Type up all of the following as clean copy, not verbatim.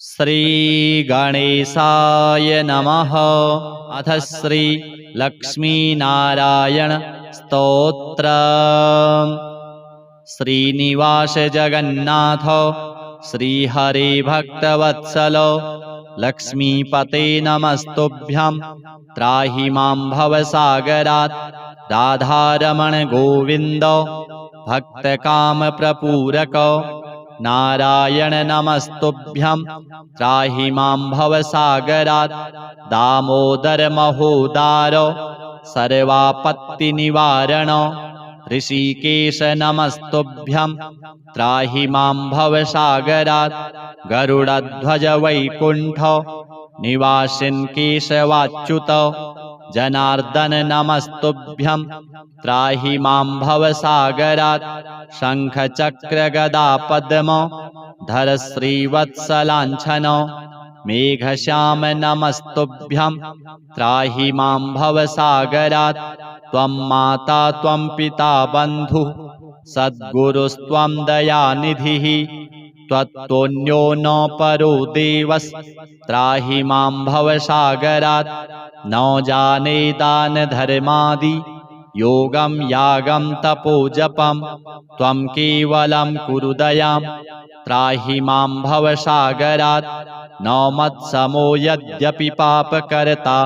श्री गणेशाय नमः। अथ श्री लक्ष्मीनारायण स्तोत्र। श्रीनिवास जगन्नाथ श्रीहरे भक्तवत्सलो लक्ष्मीपते नमस्तुभ्यं त्राहि मां भवसागरात्। राधारमण गोविन्द भक्तकामप्रपूरक नारायण नमस्तुभ्यं त्राहि मां भवसागरात्। दामोदर महोदार सर्वापत्तिनिवारण ऋषिकेश नमस्तुभ्यं त्राहि मां भवसागरात्। गरुडध्वज वैकुण्ठ निवासिन् केशवाच्युत जनार्दन नमस्तुभ्यं त्राहि मां भवसागरात्। शङ्खचक्र गदा पद्म धर श्रीवत्सलाञ्छन मेघश्याम नमस्तुभ्यं त्राहि मां भवसागरात्। त्वं माता त्वं पिता बन्धुः सद्गुरुस्त्वं दयानिधिः त्वत्तोऽन्यो न परो देवस्त्राहि मां भवसागरात्। न जाने दानधर्मादि योगं यागं तपोजपं त्वं केवलं कुरु दयां त्राहि मां भवसागरात्। न मत्समो यद्यपि पापकर्ता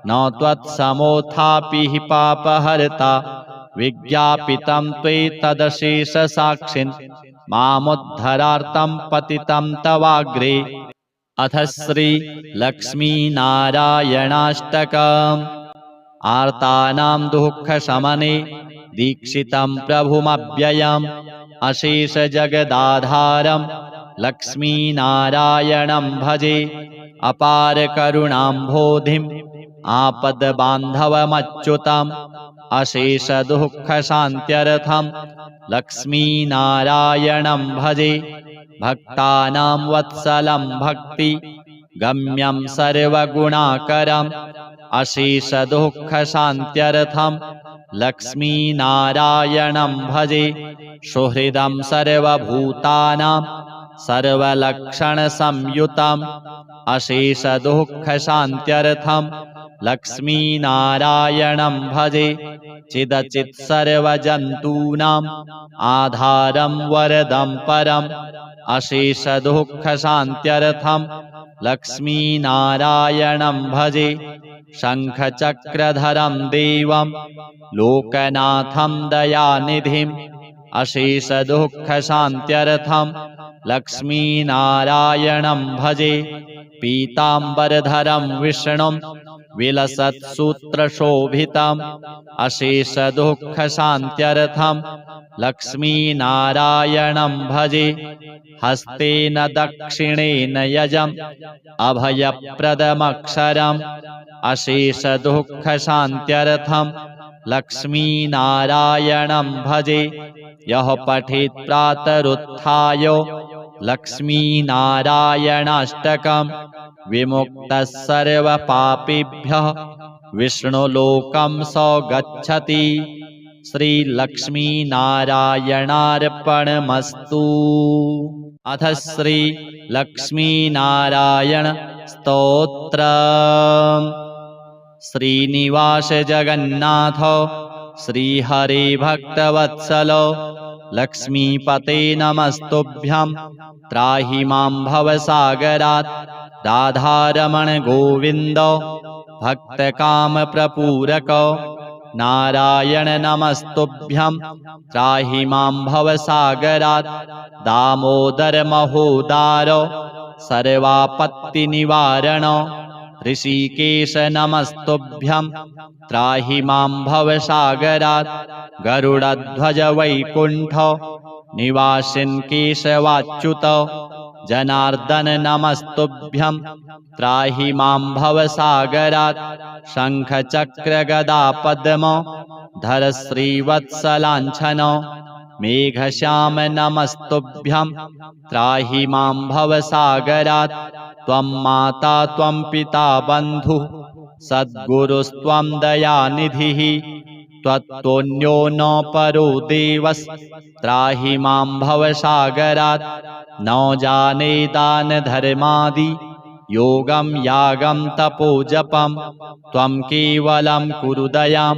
न त्वत्समोऽथापि हि पापहर्ता। विज्ञापितं त्वैतदशेषसाक्षिन् मामुद्धरार्तं पतितं तवाग्रे। अथ श्री लक्ष्मीनारायणाष्टकम्। आर्तानां दुःखशमने दीक्षितं प्रभुमव्ययम् अशेषजगदाधारं लक्ष्मीनारायणं भजे। अपारकरुणाम्भोधिम् आपद्बान्धवमच्युतम् अशेषदुःखशान्त्यर्थं लक्ष्मीनारायणं भजे। भक्तानां वत्सलं भक्ति गम्यं सर्वगुणाकरम् अशेषदुःखशान्त्यर्थं लक्ष्मीनारायणं भजे। सुहृदं सर्वभूतानां सर्वलक्षणसंयुतम् अशेषदुःखशान्त्यर्थं लक्ष्मीनारायणं भजे। चिदचित् सर्वजन्तूनाम् आधारं वरदं परम् अशेषदुःखशान्त्यर्थं लक्ष्मीनारायणं भजे। शङ्खचक्रधरं देवं लोकनाथं दयानिधिम् अशेषदुःखशान्त्यर्थं लक्ष्मीनारायणं भजे। पीताम्बरधरं विष्णुं विलसत्सूत्रशोभितम् अशेषदुःखशान्त्यर्थं लक्ष्मीनारायणं भजे। हस्तेन दक्षिणेन यजम् अभयप्रदमक्षरम् अशेषदुःखशान्त्यर्थं लक्ष्मीनारायणं भजे। यः पठेत् प्रातरुत्थाय लक्ष्मीनारायणाष्टकम् विमुक्तः सर्वपापेभ्यः विष्णुलोकं स गच्छति। श्रीलक्ष्मीनारायणार्पणमस्तु। अथ श्री लक्ष्मीनारायण स्तोत्र। श्रीनिवास जगन्नाथ श्रीहरे भक्तवत्सलो लक्ष्मीपते नमस्तुभ्यं त्राहि मां भवसागरात्। राधारमण गोविन्द भक्तकामप्रपूरक नारायण नमस्तुभ्यं त्राहि मां भवसागरात्। दामोदर महोदार सर्वापत्तिनिवारण ऋषिकेश नमस्तुभ्यं त्राहि मां भवसागरात्। गरुडध्वज वैकुण्ठ निवासिन् केशवाच्युत जनार्दन नमस्तुभ्यं त्राहि मां भवसागरात्। शङ्खचक्र गदा पद्म धर श्रीवत्सलाञ्छन मेघश्याम नमस्तुभ्यं त्राहि मां भवसागरात्। त्वं माता त्वं पिता बन्धुः सद्गुरुस्त्वं दयानिधिः त्वत्तोऽन्यो न परो देवस्त्राहि मां भवसागरात् न जाने दानधर्मादि योगं यागं तपोजपं त्वं केवलं कुरु दयां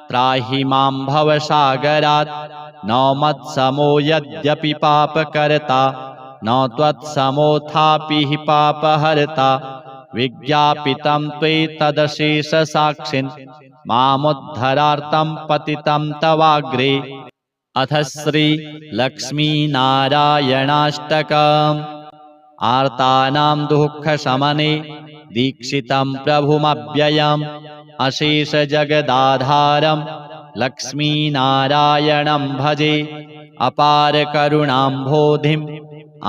त्राहि मां भवसागरात् न मत्समो यद्यपि पापकर्ता न त्वत्समोऽथापि हि पापहर्ता विज्ञापितं त्वेतदशेषसाक्षिन् मामुद्धरार्तं पतितं तवाग्रे। अथ श्री लक्ष्मीनारायणाष्टकम्। आर्तानां दुःखशमने दीक्षितं प्रभुमव्ययम् अशेषजगदाधारं लक्ष्मीनारायणं भजे अपारकरुणाम्भोधिम्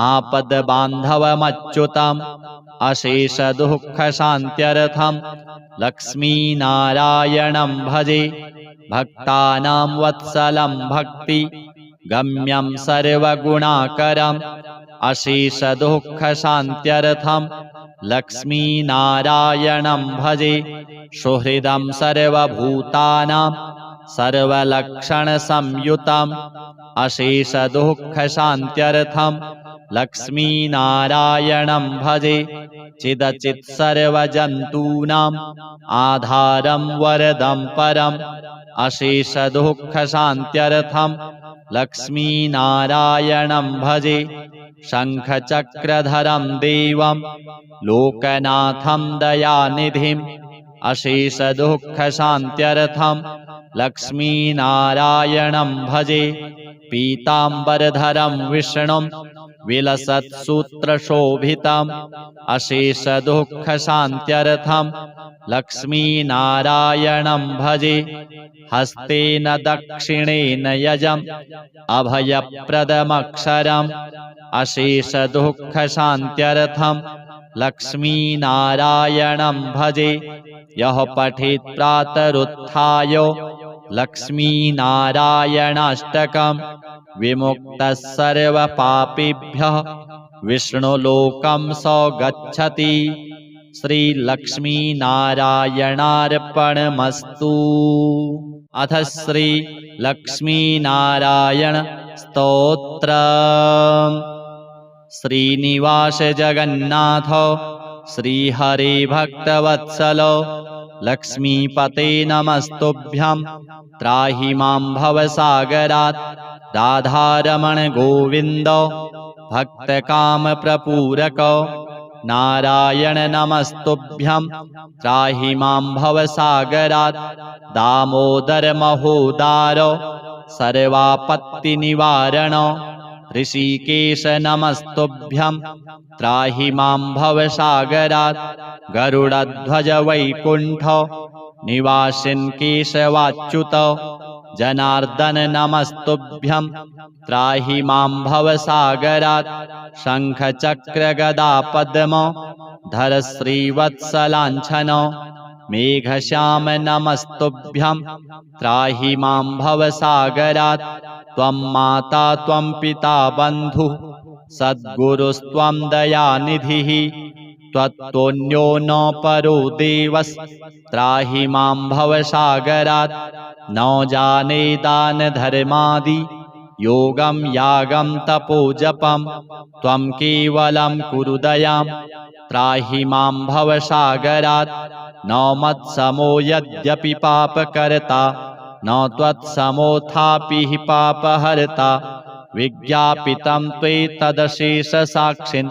आपद्बान्धवमच्युतम् अशेषदुःखशान्त्यर्थं लक्ष्मीनारायणं भजे भक्तानां वत्सलं भक्ति गम्यं सर्वगुणाकरम् अशेषदुःखशान्त्यर्थं लक्ष्मीनारायणं भजे सुहृदं सर्वभूतानां सर्वलक्षणसंयुतम् अशेषदुःखशान्त्यर्थं लक्ष्मीनारायणं भजे चिदचित् सर्वजन्तूनाम् आधारं वरदं परम् अशेषदुःखशान्त्यर्थं लक्ष्मीनारायणं भजे शङ्खचक्रधरं देवं लोकनाथं दयानिधिम् अशेषदुःखशान्त्यर्थं लक्ष्मीनारायणं भजे पीताम्बरधरं विष्णुं विलसत्सूत्रशोभितम् अशेषदुःखशान्त्यर्थं लक्ष्मीनारायणं भजे हस्तेन दक्षिणेन यजम् अभयप्रदमक्षरम् अशेषदुःखशान्त्यर्थं लक्ष्मीनारायणं भजे यः पठेत् प्रातरुत्थाय लक्ष्मीनारायणाष्टकं विमुक्तः सर्वपापेभ्यः विष्णुलोकं स गच्छति। श्रीलक्ष्मीनारायणार्पणमस्तु। अथ श्री लक्ष्मीनारायण स्तोत्रम्। श्रीनिवास जगन्नाथ श्रीहरे भक्तवत्सल लक्ष्मीपते नमस्तुभ्यं त्राहि मां भवसागरात् राधारमण गोविन्द भक्तकामप्रपूरक नारायण नमस्तुभ्यं त्राहि मां भवसागरात् दामोदर महोदार सर्वापत्तिनिवारण ऋषिकेश नमस्तुभ्यं त्राहि मां भवसागरात् गरुडध्वज वैकुण्ठ निवासिन् केशवाच्युत जनार्दन नमस्तुभ्यं त्राहि मां भवसागरात् शङ्खचक्रगदापद्म धर श्रीवत्सलाञ्छन मेघश्याम नमस्तुभ्यं त्राहि मां भवसागरात् त्वं माता त्वं पिता बन्धुः सद्गुरुस्त्वं दयानिधिः त्वत्तोऽन्यो न परो देवस्त्राहि मां भवसागरात् न जाने दानधर्मादि योगं यागं तपोजपं त्वं केवलं कुरु दयां त्राहि मां भवसागरात् न मत्समो यद्यपि पापकर्ता न त्वत्समोऽथापि हि पापहर्ता विज्ञापितं त्वेतदशेषसाक्षिन्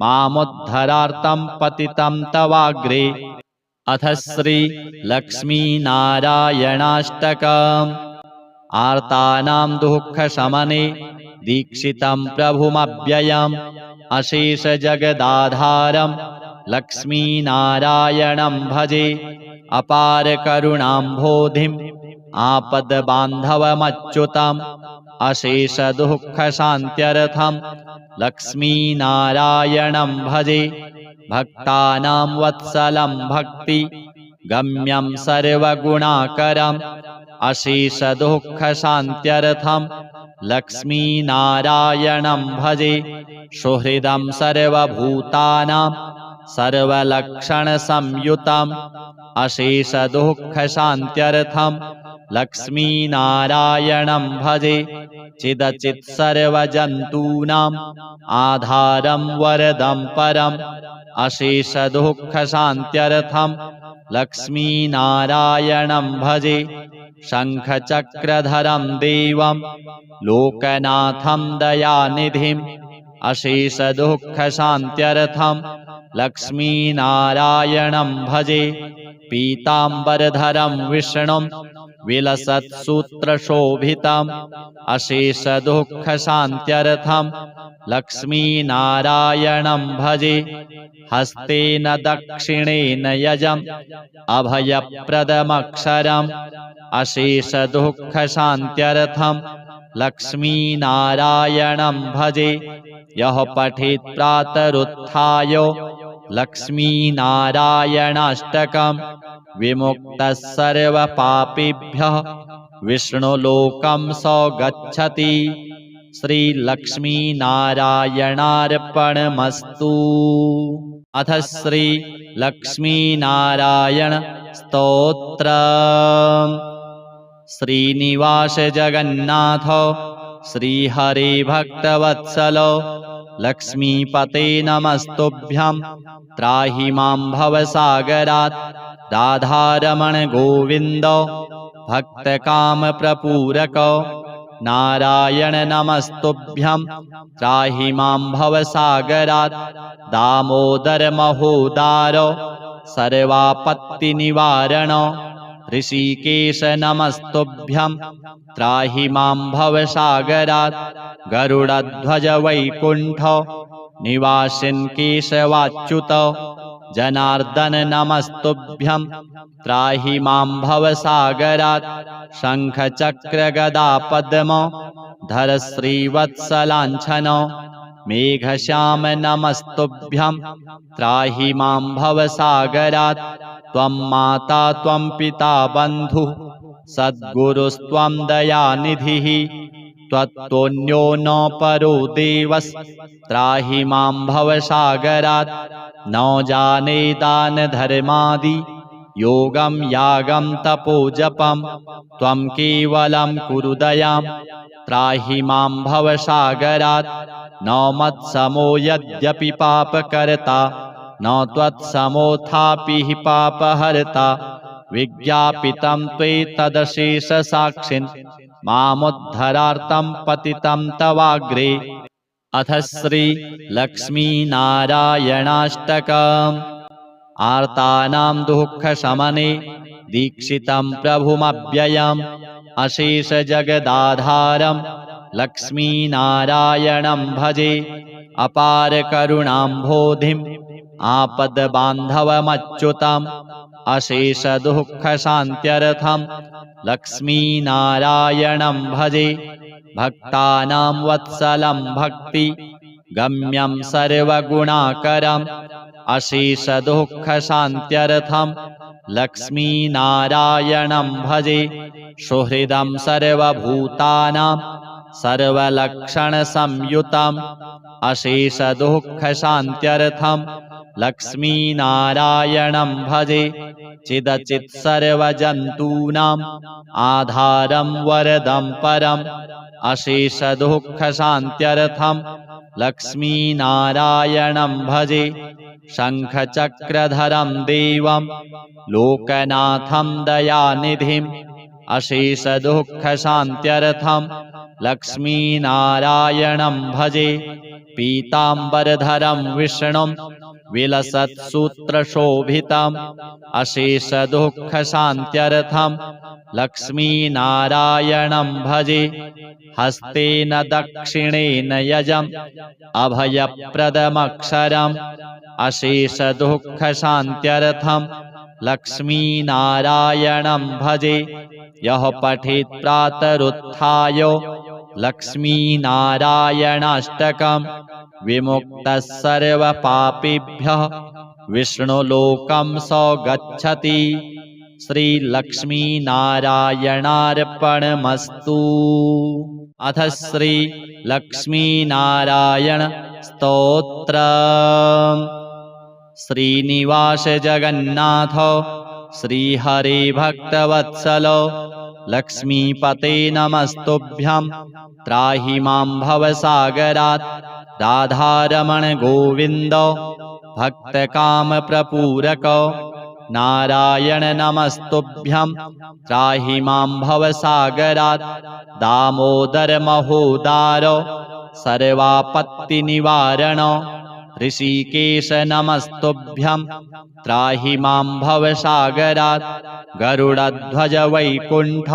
मामुद्धरार्तं पतितं तवाग्रे। अथ श्री लक्ष्मीनारायणाष्टकम्। आर्तानां दुःखशमने दीक्षितं प्रभुमव्ययम् अशेषजगदाधारं लक्ष्मीनारायणं भजे अपारकरुणाम्भोधिम् आपद्बान्धवमच्युतम् अशेषदुःखशान्त्यर्थं लक्ष्मीनारायणं भजे भक्तानां वत्सलं भक्ति गम्यं सर्वगुणाकरम् अशेषदुःखशान्त्यर्थं लक्ष्मीनारायणं भजे सुहृदं सर्वभूतानां सर्वलक्षणसंयुतम् अशेषदुःखशान्त्यर्थं लक्ष्मीनारायणं भजे चिदचित्सर्वजन्तूनाम् आधारं वरदं परम् अशेषदुःखशान्त्यर्थं लक्ष्मीनारायणं भजे शङ्खचक्रधरं देवं लोकनाथं दयानिधिम् अशेषदुःखशान्त्यर्थं लक्ष्मीनारायणं भजे पीताम्बरधरं विष्णुं विलसत्सूत्रशोभितम् अशेषदुःखशान्त्यर्थं लक्ष्मीनारायणं भजे हस्तेन दक्षिणेन यजम् अभयप्रदमक्षरम् अशेषदुःखशान्त्यर्थं लक्ष्मीनारायणं भजे यः पठेत् प्रातरुत्थाय लक्ष्मीनारायणाष्टकं विमुक्तः सर्वपापेभ्यः विष्णुलोकं स गच्छति। श्रीलक्ष्मीनारायणार्पणमस्तु। अथ श्रीलक्ष्मीनारायण स्तोत्रम्। श्रीनिवास जगन्नाथ श्रीहरे भक्तवत्सल लक्ष्मीपते नमस्तुभ्यं त्राहि मां भवसागरात् राधारमण गोविन्द भक्तकामप्रपूरक नारायण नमस्तुभ्यं त्राहि मां भवसागरात् दामोदर महोदार सर्वापत्तिनिवारण ऋषिकेश नमस्तुभ्यं त्राहि मां भवसागरात् गरुडध्वज वैकुण्ठ निवासिन् केशवाच्युत जनार्दन नमस्तुभ्यं त्राहि मां भवसागरात् शङ्खचक्रगदापद्म धर श्रीवत्सलाञ्छन मेघश्याम नमस्तुभ्यं त्राहि मां भवसागरात् त्वं माता त्वं पिता बन्धुः सद्गुरुस्त्वं दयानिधिः त्वत्तोऽन्यो न परो देवस्त्राहि मां भवसागरात् न जाने दानधर्मादि योगं यागं तपोजपं त्वं केवलं कुरु दयां त्राहि मां भवसागरात् न मत्समो यद्यपि पापकर्ता न त्वत्समोऽथापि हि पापहर्ता विज्ञापितं त्वेतदशेषसाक्षिन् मामुद्धरार्तं पतितं तवाग्रे। अथ श्रीलक्ष्मीनारायणाष्टकम्। आर्तानां दुःखशमने दीक्षितं प्रभुमव्ययम् अशेषजगदाधारं लक्ष्मीनारायणं भजे अपारकरुणाम्भोधिम् आपद्बान्धवमच्युतम् अशेषदुःखशान्त्यर्थं लक्ष्मीनारायणं भजे भक्तानां वत्सलं भक्ति गम्यं सर्वगुणाकरम् अशेषदुःखशान्त्यर्थं लक्ष्मीनारायणं भजे सुहृदं सर्वभूतानां सर्वलक्षणसंयुतम् अशेषदुःखशान्त्यर्थं लक्ष्मीनारायणं भजे चिदचित्सर्वजन्तूनाम् आधारं वरदं परम् अशेषदुःखशान्त्यर्थं लक्ष्मीनारायणं भजे शङ्खचक्रधरं देवं लोकनाथं दयानिधिम् अशेषदुःखशान्त्यर्थं लक्ष्मीनारायणं भजे पीताम्बरधरं विष्णुं विलसत्सूत्रशोभितम् अशेषदुःखशान्त्यर्थं लक्ष्मीनारायणं भजे हस्तेन दक्षिणेन यजम् अभयप्रदमक्षरम् अशेषदुःखशान्त्यर्थं लक्ष्मीनारायणं भजे यः पठेत् प्रातरुत्थाय लक्ष्मीनारायणाष्टकं विमुक्तः सर्वपापेभ्यः विष्णुलोकं स गच्छति। श्रीलक्ष्मीनारायणार्पणमस्तु। अथ श्रीलक्ष्मीनारायण स्तोत्रम्। श्रीनिवास जगन्नाथ श्रीहरे भक्तवत्सलो लक्ष्मीपते नमस्तुभ्यं त्राहि मां भवसागरात् राधारमण गोविन्द भक्तकामप्रपूरक नारायण नमस्तुभ्यं त्राहि मां भवसागरात् दामोदर महोदार सर्वापत्तिनिवारण ऋषिकेश नमस्तुभ्यं त्राहि मां भवसागरात् गरुडध्वज वैकुण्ठ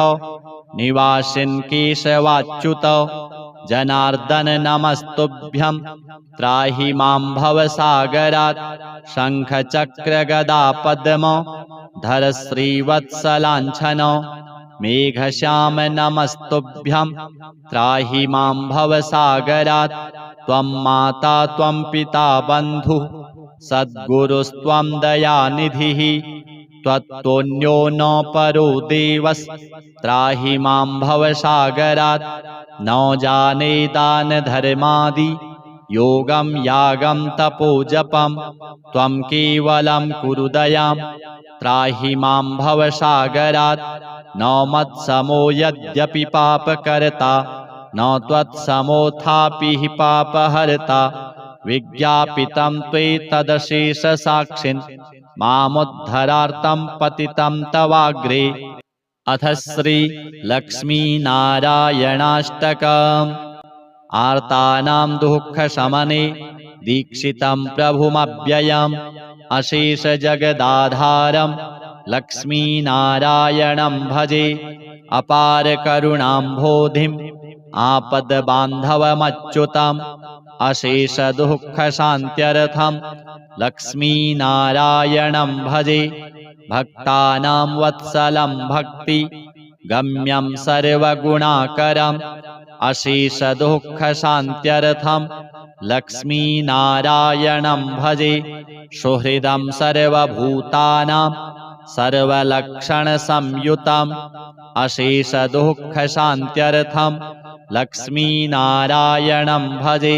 निवासिन् केशवाच्युत जनार्दन नमस्तुभ्यं त्राहि मां भवसागरात् शङ्खचक्रगदापद्म धर श्रीवत्सलाञ्छन मेघश्याम नमस्तुभ्यं त्राहि मां भवसागरात् त्वं माता त्वं पिता बन्धुः सद्गुरुस्त्वं दयानिधिः त्वत्तोऽन्यो न परो देवस्त्राहि मां भवसागरात् न जाने दानधर्मादि योगं यागं तपोजपं त्वं केवलं कुरु दयां त्राहि मां भवसागरात् न मत्समो यद्यपि पापकर्ता न त्वत्समोऽथापि हि पापहर्ता विज्ञापितं त्वेतदशेषसाक्षिन् मामुद्धरार्तं पतितं तवाग्रे। अथ श्री लक्ष्मीनारायणाष्टकम्। आर्तानां दुःखशमने दीक्षितं प्रभुमव्ययम् अशेषजगदाधारं लक्ष्मीनारायणं भजे अपारकरुणाम्भोधिम् आपद्बान्धवमच्युतम् अशेषदुःखशान्त्यर्थं लक्ष्मीनारायणं भजे भक्तानां वत्सलं भक्ति गम्यं सर्वगुणाकरम् अशेषदुःखशान्त्यर्थं लक्ष्मीनारायणं भजे सुहृदं सर्वभूतानां सर्वलक्षणसंयुतम् अशेषदुःखशान्त्यर्थं लक्ष्मीनारायणं भजे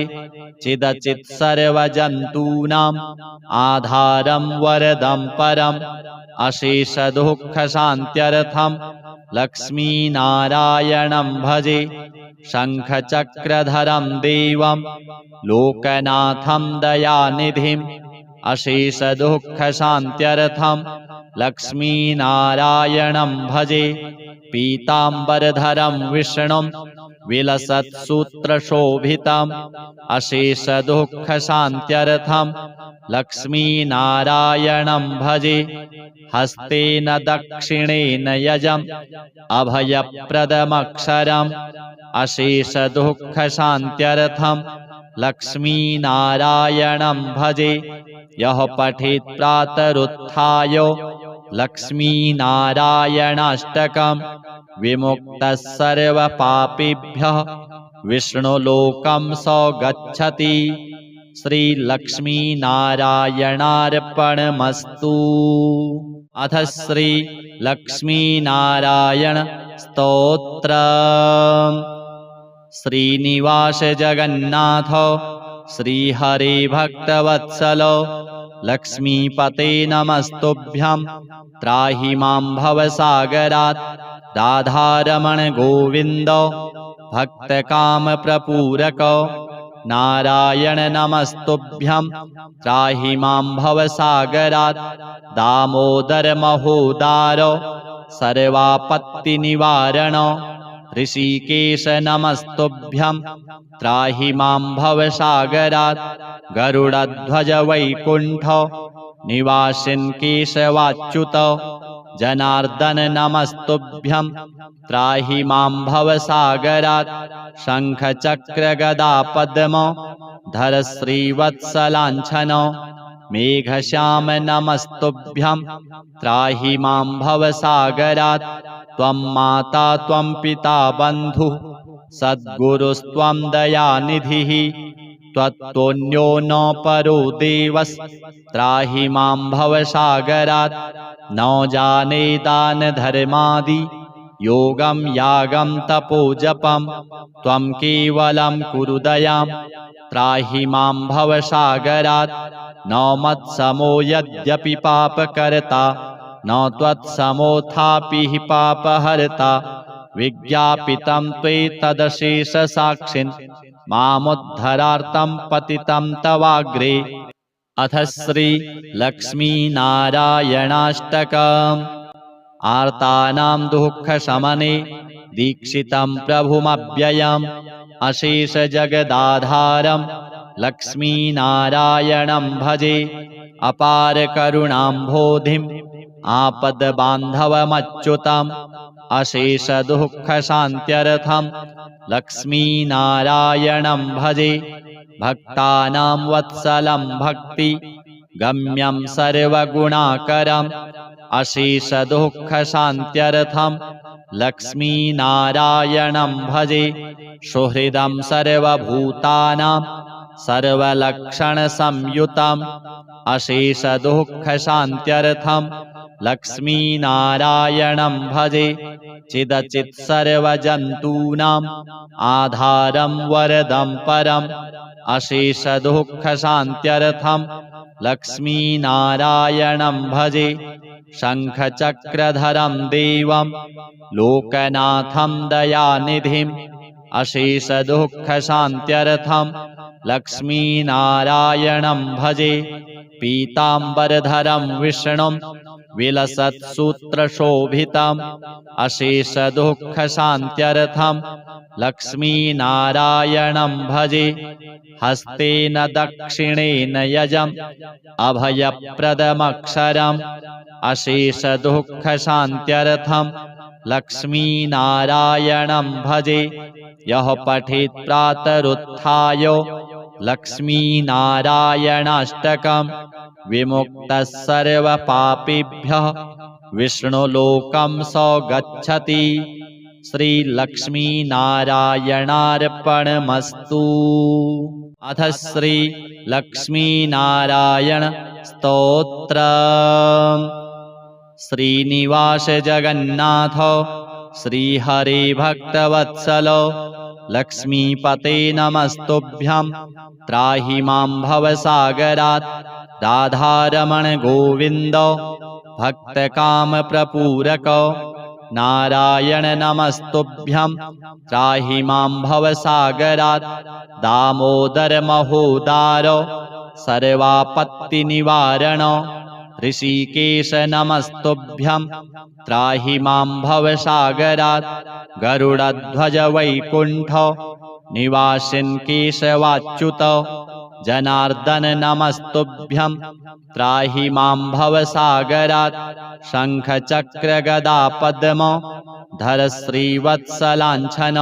चिदचित् सर्वजन्तूनाम् आधारं वरदं परम् अशेषदुःखशान्त्यर्थं लक्ष्मीनारायणं भजे शङ्खचक्रधरं देवं लोकनाथं दयानिधिम् अशेषदुःखशान्त्यर्थं लक्ष्मीनारायणं भजे पीताम्बरधरं विष्णुं विलसत्सूत्रशोभितम् अशेषदुःखशान्त्यर्थं लक्ष्मीनारायणं भजे हस्तेन दक्षिणेन यजम् अभयप्रदमक्षरम् अशेषदुःखशान्त्यर्थं लक्ष्मीनारायणं भजे यः पठेत् प्रातरुत्थाय लक्ष्मीनारायणाष्टकम् विमुक्तः सर्वपापेभ्यः विष्णुलोकं स गच्छति। श्रीलक्ष्मीनारायणार्पणमस्तु। अथ श्री लक्ष्मीनारायण स्तोत्रम्। श्रीनिवास जगन्नाथ श्रीहरे भक्तवत्सलो लक्ष्मीपते नमस्तुभ्यं त्राहि मां भवसागरात् राधारमण गोविन्द भक्तकामप्रपूरक नारायण नमस्तुभ्यं त्राहि मां भवसागरात् दामोदर महोदार सर्वापत्तिनिवारण ऋषिकेश नमस्तुभ्यं त्राहि मां भवसागरात् गरुडध्वज वैकुण्ठ निवासिन् केशवाच्युत जनार्दन नमस्तुभ्यं त्राहि मां भवसागरात् शङ्खचक्रगदापद्म धर श्रीवत्सलाञ्छन मेघश्याम नमस्तुभ्यं त्राहि मां भवसागरात् त्वं माता त्वं पिता बन्धुः सद्गुरुस्त्वं दयानिधिः त्वत्तोऽन्यो न परो देवस्त्राहि मां भवसागरात् न जाने दानधर्मादि योगं यागं तपोजपं त्वं केवलं कुरु दयां त्राहि मां भवसागरात् न मत्समो यद्यपि पापकर्ता न त्वत्समोऽथापि हि पापहर्ता विज्ञापितं त्वैतदशेषसाक्षिन् मामुद्धरार्तं पतितं तवाग्रे। अथ श्रीलक्ष्मीनारायणाष्टकम्। आर्तानां दुःखशमने दीक्षितं प्रभुमव्ययम् अशेषजगदाधारं लक्ष्मीनारायणं भजे। अपारकरुणाम्भोधिम् आपद्बान्धवमच्युतम् अशेषदुःखशान्त्यर्थं लक्ष्मीनारायणं भजे। भक्तानां वत्सलं भक्ति गम्यं सर्वगुणाकरम् अशेषदुःखशान्त्यर्थं लक्ष्मीनारायणं भजे। सुहृदं सर्वभूतानां सर्वलक्षणसंयुतम् अशेषदुःखशान्त्यर्थं लक्ष्मीनारायणं भजे। चिदचित् सर्वजन्तूनाम् आधारं वरदं परम् अशेषदुःखशान्त्यर्थं लक्ष्मीनारायणं भजे। शङ्खचक्रधरं देवं लोकनाथं दयानिधिम् अशेषदुःखशान्त्यर्थं लक्ष्मीनारायणं भजे। पीताम्बरधरं विष्णुं विलसत्सूत्रशोभितम् अशेषदुःखशान्त्यर्थं लक्ष्मीनारायणं भजे। हस्तेन दक्षिणेन यजम् अभयप्रदमक्षरम् अशेषदुःखशान्त्यर्थं लक्ष्मीनारायणं भजे। यः पठेत् प्रातरुत्थाय लक्ष्मीनारायणाष्टकम् विमुक्तः सर्वपापेभ्यः विष्णुलोकं स गच्छति। श्रीलक्ष्मीनारायणार्पणमस्तु। अथ श्रीलक्ष्मीनारायण स्तोत्रम्। श्रीनिवास जगन्नाथ श्रीहरे भक्तवत्सल लक्ष्मीपते नमस्तुभ्यं त्राहि मां भवसागरात्। राधारमण गोविन्द भक्तकामप्रपूरक नारायण नमस्तुभ्यं त्राहि मां भवसागरात्। दामोदर महोदार सर्वापत्तिनिवारण ऋषिकेश नमस्तुभ्यं त्राहि मां भवसागरात्। गरुडध्वज वैकुण्ठ निवासिन् केशवाच्युत जनार्दन नमस्तुभ्यं त्राहि मां भवसागरात्। शङ्खचक्रगदापद्म धर श्रीवत्सलाञ्छन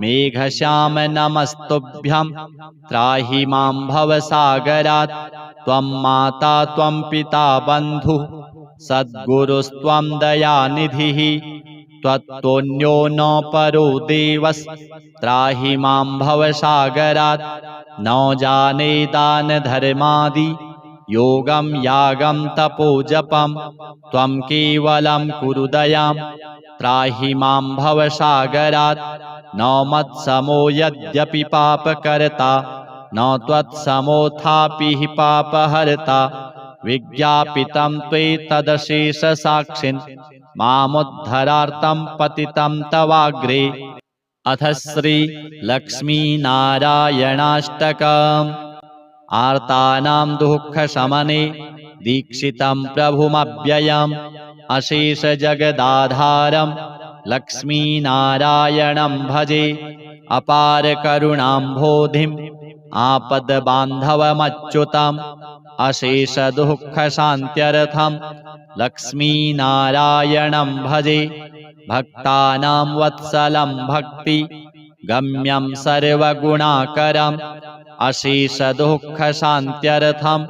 मेघश्याम नमस्तुभ्यं त्राहि मां भवसागरात्। त्वं माता त्वं पिता बन्धुः सद्गुरुस्त्वं दयानिधिः त्वत्तोऽन्यो न परो देवस्त्राहि मां भवसागरात्। न जाने दानधर्मादि योगं यागं तपोजपं त्वं केवलं कुरु दयां त्राहि मां भवसागरात्। न मत्समो यद्यपि पापकर्ता न त्वत्समोऽथापि हि पापहर्ता विज्ञापितं त्वैतदशेषसाक्षिन् मामुद्धरार्तं पतितं तवाग्रे। अथ श्रीलक्ष्मीनारायणाष्टकम्। आर्तानां दुःखशमने दीक्षितं प्रभुमव्ययम् अशेषजगदाधारं लक्ष्मीनारायणं भजे। अपारकरुणाम्भोधिम् आपद्बान्धवमच्युतम् अशेषदुःखशान्त्यर्थं लक्ष्मीनारायणं भजे। भक्तानां वत्सलं भक्ति गम्यं सर्वगुणाकरम् अशेषदुःखशान्त्यर्थं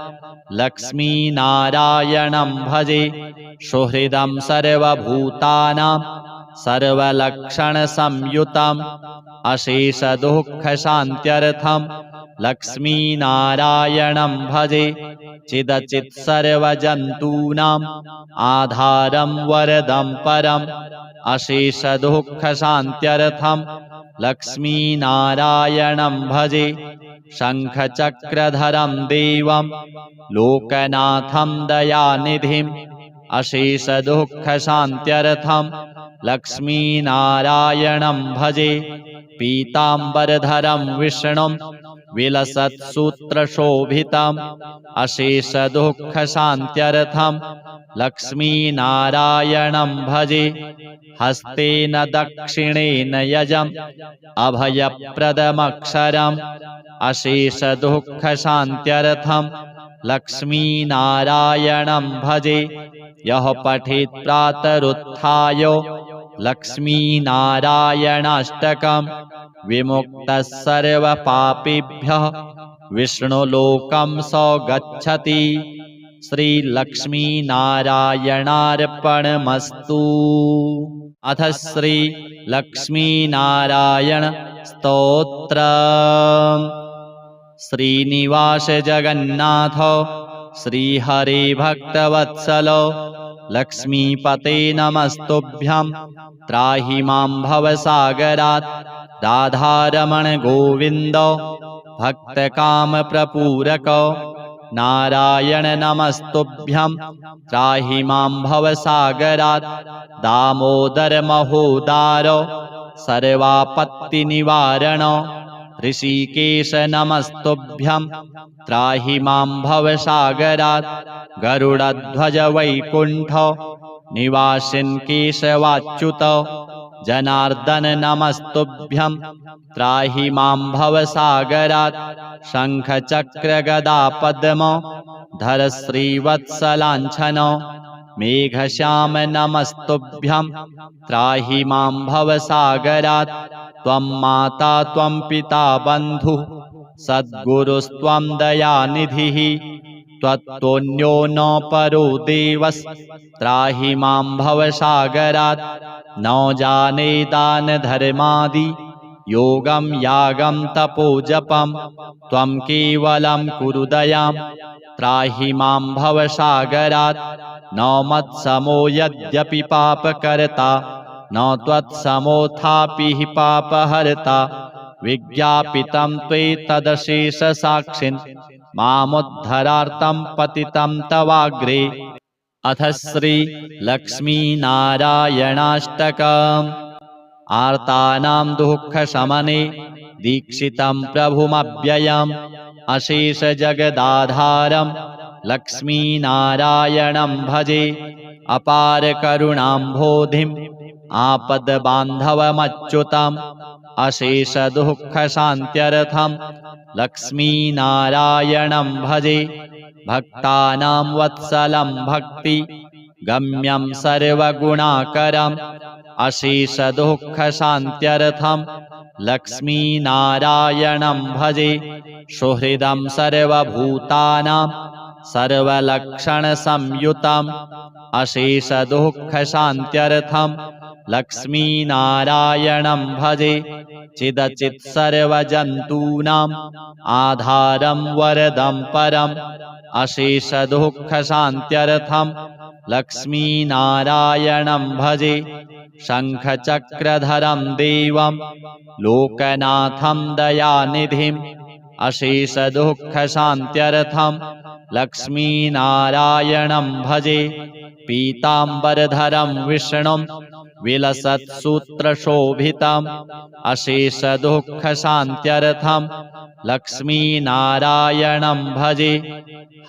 लक्ष्मीनारायणं भजे। सुहृदं सर्वभूतानां सर्वलक्षणसंयुतम् अशेषदुःखशान्त्यर्थं लक्ष्मीनारायणं भजे चिदचित् सर्वजन्तूनाम् आधारं वरदं परम् अशेषदुःखशान्त्यर्थं लक्ष्मीनारायणं भजे शङ्खचक्रधरं देवं लोकनाथं दयानिधिम् अशेषदुःखशान्त्यर्थं लक्ष्मीनारायणं भजे पीताम्बरधरं विष्णुं विलसत्सूत्रशोभितम् अशेषदुःखशान्त्यर्थं लक्ष्मीनारायणं भजे हस्तेन दक्षिणेन यजम् अभयप्रदमक्षरम् अशेषदुःखशान्त्यर्थं लक्ष्मीनारायणं भजे यः पठेत् प्रातरुत्थाय लक्ष्मीनारायणाष्टकं विमुक्तः सर्वपापेभ्यः विष्णुलोकं स गच्छति। श्रीलक्ष्मीनारायणार्पणमस्तु। अथ श्रीलक्ष्मीनारायण स्तोत्रम्। श्रीनिवास जगन्नाथ श्रीहरे भक्तवत्सल लक्ष्मीपते नमस्तुभ्यं त्राहि मां भवसागरात् राधारमण गोविन्द भक्तकामप्रपूरक नारायण नमस्तुभ्यं त्राहि मां भवसागरात् दामोदर महोदार सर्वापत्तिनिवारण ऋषिकेश नमस्तुभ्यं त्राहि मां भवसागरात् गरुडध्वज वैकुण्ठ निवासिन् केशवाच्युत जनार्दन नमस्तुभ्यं त्राहि मां भवसागरात् शङ्खचक्रगदापद्म धर श्रीवत्सलाञ्छन मेघश्याम नमस्तुभ्यं त्राहि मां भवसागरात् त्वं माता त्वं पिता बन्धुः सद्गुरुस्त्वं दयानिधिः त्वत्तोऽन्यो न परो देवस्त्राहि मां भवसागरात् न जाने दानधर्मादि योगं यागं तपोजपं त्वं केवलं कुरु दयां त्राहि मां भवसागरात् न मत्समो यद्यपि पापकर्ता न त्वत्समोऽथापि हि पापहर्ता विज्ञापितं त्वेतदशेषसाक्षिन् मामुद्धरार्तं पतितं तवाग्रे। अथ श्रीलक्ष्मीनारायणाष्टकम्। आर्तानां दुःखशमने दीक्षितं प्रभुमव्ययम् अशेषजगदाधारं लक्ष्मीनारायणं भजे अपारकरुणाम्भोधिम् आपद्बान्धवमच्युतम् अशेषदुःखशान्त्यर्थं लक्ष्मीनारायणं भजे भक्तानां वत्सलं भक्ति गम्यं सर्वगुणाकरम् अशेषदुःखशान्त्यर्थं लक्ष्मीनारायणं भजे सुहृदं सर्वभूतानां सर्वलक्षणसंयुतम् अशेषदुःखशान्त्यर्थं लक्ष्मीनारायणं भजे चिदचित् सर्वजन्तूनाम् आधारं वरदं परम् अशेषदुःखशान्त्यर्थं लक्ष्मीनारायणं भजे शङ्खचक्रधरं देवं लोकनाथं दयानिधिम् अशेषदुःखशान्त्यर्थं लक्ष्मीनारायणं भजे पीताम्बरधरं विष्णुं विलसत्सूत्रशोभितम् अशेषदुःखशान्त्यर्थं लक्ष्मीनारायणं भजे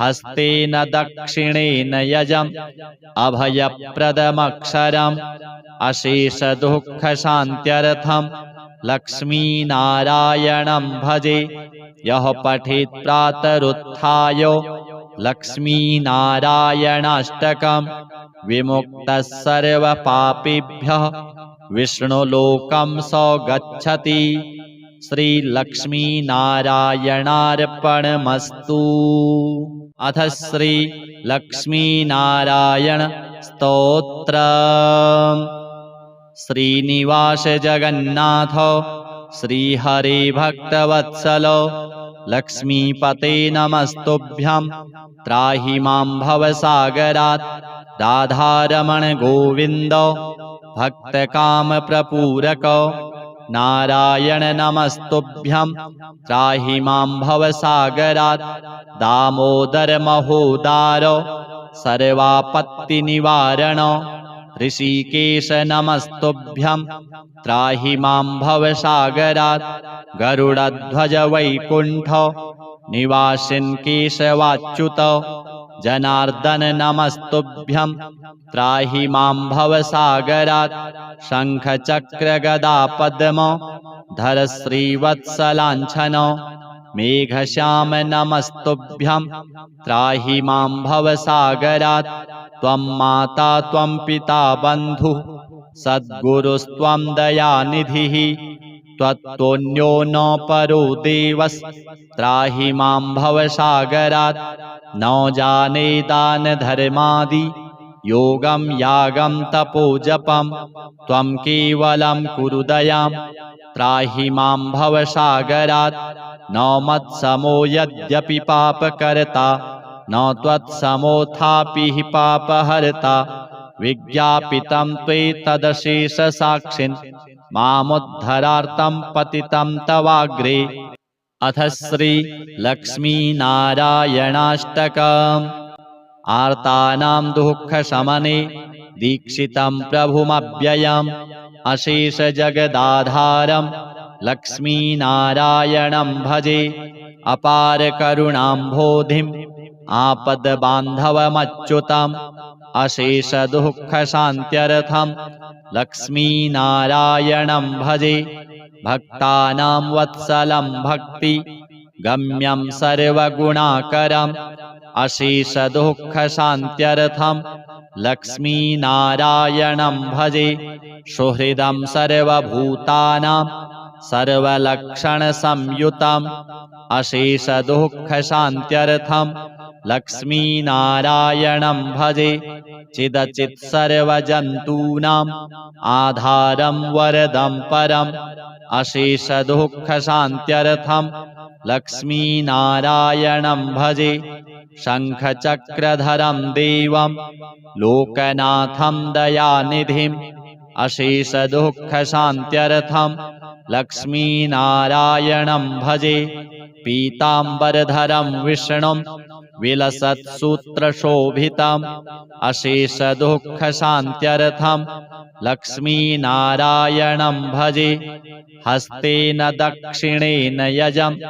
हस्तेन दक्षिणेन यजम् अभयप्रदमक्षरम् अशेषदुःखशान्त्यर्थं लक्ष्मीनारायणं भजे यः पठेत् प्रातरुत्थाय लक्ष्मीनारायणाष्टकं विमुक्तः सर्वपापेभ्यः विष्णुलोकं स गच्छति। श्रीलक्ष्मीनारायणार्पणमस्तु। अथ श्रीलक्ष्मीनारायण स्तोत्रम्। श्रीनिवास जगन्नाथ श्रीहरे भक्तवत्सल लक्ष्मीपते नमस्तुभ्यं त्राहि मां भवसागरात् राधारमण गोविन्द भक्तकामप्रपूरक नारायण नमस्तुभ्यं त्राहि मां भवसागरात् दामोदर महोदार सर्वापत्तिनिवारण ऋषिकेश नमस्तुभ्यं त्राहि मां भवसागरात् गरुडध्वज वैकुण्ठ निवासिन् केशवाच्युत जनार्दन नमस्तुभ्यं त्राहि मां भवसागरात् शङ्खचक्रगदापद्म धर श्रीवत्सलाञ्छन मेघश्याम नमस्तुभ्यं त्राहि मां भवसागरात् त्वं माता त्वं पिता बन्धुः सद्गुरुस्त्वं दयानिधिः त्वत्तोऽन्यो न परो देवस्त्राहि मां भवसागरात् न जाने दानधर्मादि योगं यागं तपोजपं त्वं केवलं कुरु दयां त्राहि मां भवसागरात् न मत्समो यद्यपि पापकर्ता न त्वत्समोऽथापि हि पापहर्ता विज्ञापितं त्वेतदशेषसाक्षिन् मामुद्धरार्तं पतितं तवाग्रे। अथ श्री लक्ष्मीनारायणाष्टकम्। आर्तानां दुःखशमने दीक्षितं प्रभुमव्ययम् अशेषजगदाधारं लक्ष्मीनारायणं भजे अपारकरुणाम्भोधिम् आपद्बान्धवमच्युतम् अशेषदुःखशान्त्यर्थं लक्ष्मीनारायणं भजे भक्तानां वत्सलं भक्ति गम्यं सर्वगुणाकरम् अशेषदुःखशान्त्यर्थं लक्ष्मीनारायणं भजे सुहृदं सर्वभूतानां सर्वलक्षणसंयुतम् अशेषदुःखशान्त्यर्थं लक्ष्मीनारायणं भजे चिदचित् सर्वजन्तूनाम् आधारं वरदं परम् अशेषदुःखशान्त्यर्थं लक्ष्मीनारायणं भजे शङ्खचक्रधरं देवं लोकनाथं दयानिधिम् अशेषदुःखशान्त्यर्थं लक्ष्मीनारायणं भजे पीताम्बरधरं विष्णुं विलसत्सूत्रशोभितम् अशेषदुःखशान्त्यर्थं लक्ष्मीनारायणं भजे हस्तेन दक्षिणेन यजम्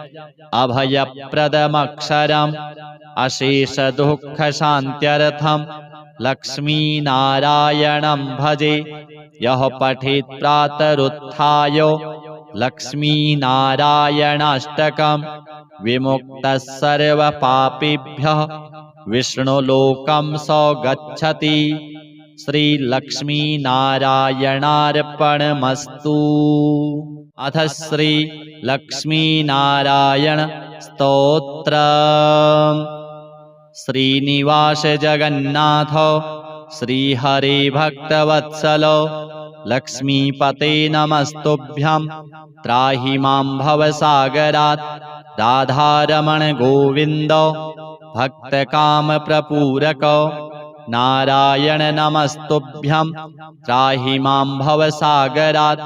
अभयप्रदमक्षरम् अशेषदुःखशान्त्यर्थं लक्ष्मीनारायणं भजे यः पठेत् प्रातरुत्थाय लक्ष्मीनारायणाष्टकम् विमुक्तः सर्वपापेभ्यः विष्णुलोकं स गच्छति। श्रीलक्ष्मीनारायणार्पणमस्तु। अथ श्री लक्ष्मीनारायण स्तोत्रम्। श्रीनिवास जगन्नाथ श्रीहरे भक्तवत्सल लक्ष्मीपते नमस्तुभ्यं त्राहि मां भवसागरात् राधारमण गोविन्द भक्तकामप्रपूरक नारायण नमस्तुभ्यं त्राहि मां भवसागरात्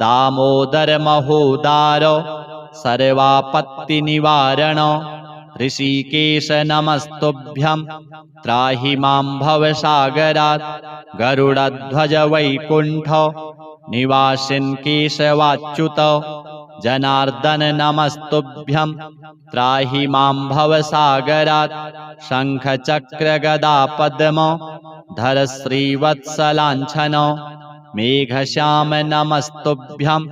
दामोदर महोदार सर्वापत्तिनिवारण ऋषिकेश नमस्तुभ्यं त्राहि मां भवसागरात् गरुडध्वज वैकुण्ठ निवासिन् केशवाच्युत जनार्दन नमस्तुभ्यं त्राहि मां भवसागरात् शङ्खचक्रगदापद्म धर श्रीवत्सलाञ्छन मेघश्याम नमस्तुभ्यं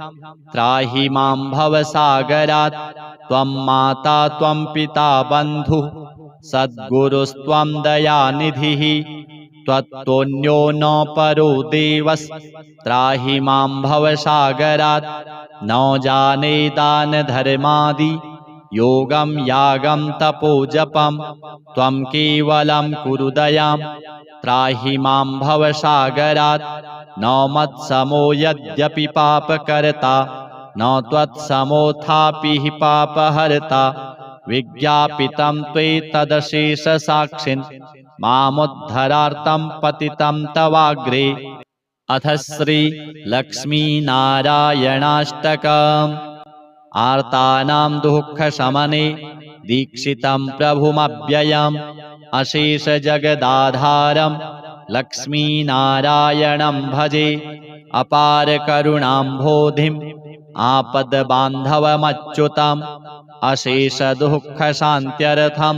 त्राहि मां भवसागरात् त्वं माता त्वं पिता बन्धुः सद्गुरुस्त्वं दयानिधिः त्वत्तोऽन्यो न परो देवस्त्राहि मां भवसागरात् न जाने दानधर्मादि योगं यागं तपोजपं त्वं केवलं कुरु दयां त्राहि मां भवसागरात् न मत्समो यद्यपि पापकर्ता न त्वत्समोऽथापि हि पापहर्ता विज्ञापितं त्वैतदशेषसाक्षिन् मामुद्धरार्तं पतितं तवाग्रे। अथ श्रीलक्ष्मीनारायणाष्टकम्। आर्तानां दुःखशमने दीक्षितं प्रभुमव्ययम् अशेषजगदाधारं लक्ष्मीनारायणं भजे। अपारकरुणाम्भोधिम् आपद्बान्धवमच्युतम् अशेषदुःखशान्त्यर्थं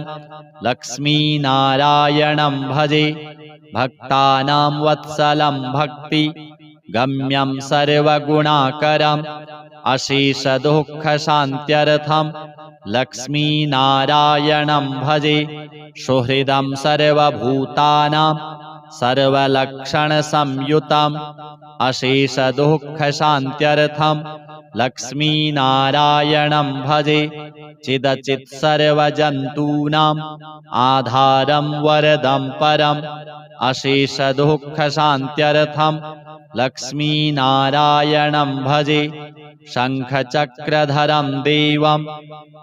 लक्ष्मीनारायणं भजे। भक्तानां वत्सलं भक्ति गम्यं सर्वगुणाकरम् अशेषदुःखशान्त्यर्थं लक्ष्मीनारायणं भजे। सुहृदं सर्वभूतानां सर्वलक्षणसंयुतम् अशेषदुःखशान्त्यर्थं लक्ष्मीनारायणं भजे। चिदचित् सर्वजन्तूनाम् आधारं वरदं परम् अशेषदुःखशान्त्यर्थं लक्ष्मीनारायणं भजे। शङ्खचक्रधरं देवं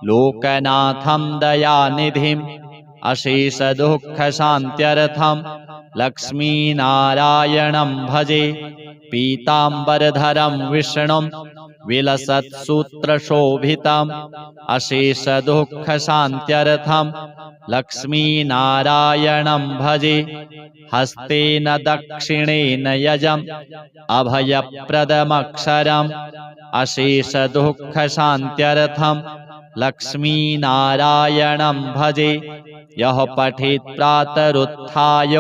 लोकनाथं दयानिधिम् अशेषदुःखशान्त्यर्थं लक्ष्मीनारायणं भजे। पीताम्बरधरं विष्णुं विलसत्सूत्रशोभितम् अशेषदुःखशान्त्यर्थं लक्ष्मीनारायणं भजे। हस्तेन दक्षिणेन यजम् अभयप्रदमक्षरम् अशेषदुःखशान्त्यर्थं लक्ष्मीनारायणं भजे। यः पठेत् प्रातरुत्थाय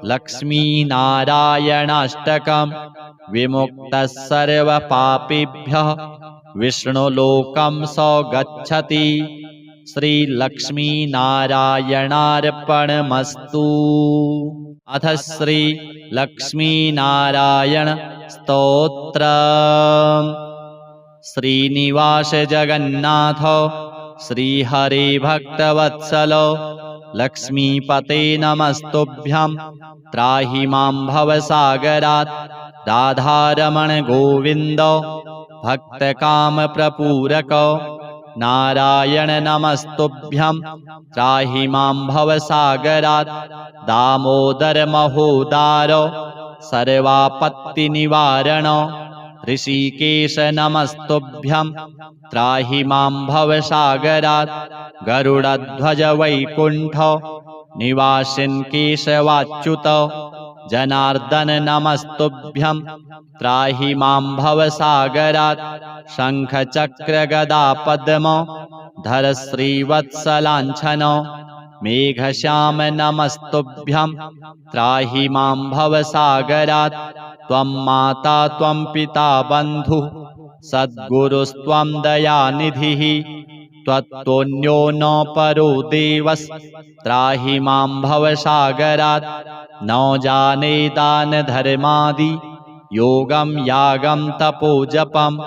लक्ष्मीनारायणाष्टकम् विमुक्तः सर्वपापेभ्यः विष्णुलोकं स गच्छति। श्रीलक्ष्मीनारायणार्पणमस्तु। अथ श्रीलक्ष्मीनारायण स्तोत्रम्। श्रीनिवास जगन्नाथ श्रीहरे भक्तवत्सल लक्ष्मीपते नमस्तुभ्यं त्राहि मां भवसागरात्। राधारमण गोविन्द भक्तकामप्रपूरक नारायण नमस्तुभ्यं त्राहि मां भवसागरात्। दामोदर महोदार सर्वापत्तिनिवारण ऋषिकेश नमस्तुभ्यं त्राहि मां भवसागरात्। गरुडध्वज वैकुण्ठ निवासिन् केशवाच्युत जनार्दन नमस्तुभ्यं त्राहि मां भवसागरात्। शङ्खचक्रगदापद्म धर श्रीवत्सलाञ्छन मेघश्याम नमस्तुभ्यं त्राहि मां भवसागरात्। त्वं माता त्वं पिता बन्धुः सद्गुरुस्त्वं दयानिधिः त्वत्तोऽन्यो न परो देवस्त्राहि मां भवसागरात्। न जाने दानधर्मादि योगं यागं तपोजपं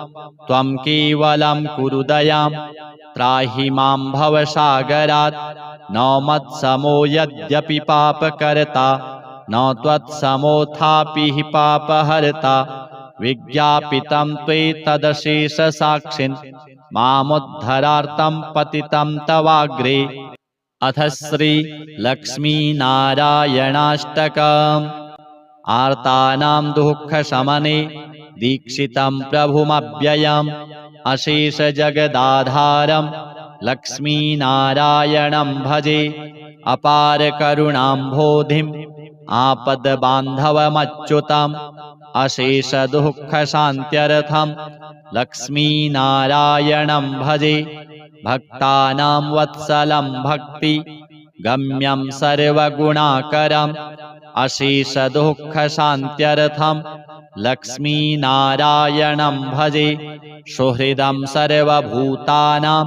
त्वं केवलं कुरु दयां त्राहि मां भवसागरात्। न मत्समो यद्यपि पापकर्ता न त्वत्समोऽथापि हि पापहर्ता। विज्ञापितं त्वैतदशेषसाक्षिन् मामुद्धरार्तं पतितं तवाग्रे। अथ श्रीलक्ष्मीनारायणाष्टकम्। आर्तानां दुःखशमने दीक्षितं प्रभुमव्ययम् अशेषजगदाधारं लक्ष्मीनारायणं भजे। अपारकरुणाम्भोधिम् आपद्बान्धवमच्युतम् अशेषदुःखशान्त्यर्थं लक्ष्मीनारायणं भजे। भक्तानां वत्सलं भक्ति गम्यं सर्वगुणाकरम् अशेषदुःखशान्त्यर्थं लक्ष्मीनारायणं भजे। सुहृदं सर्वभूतानां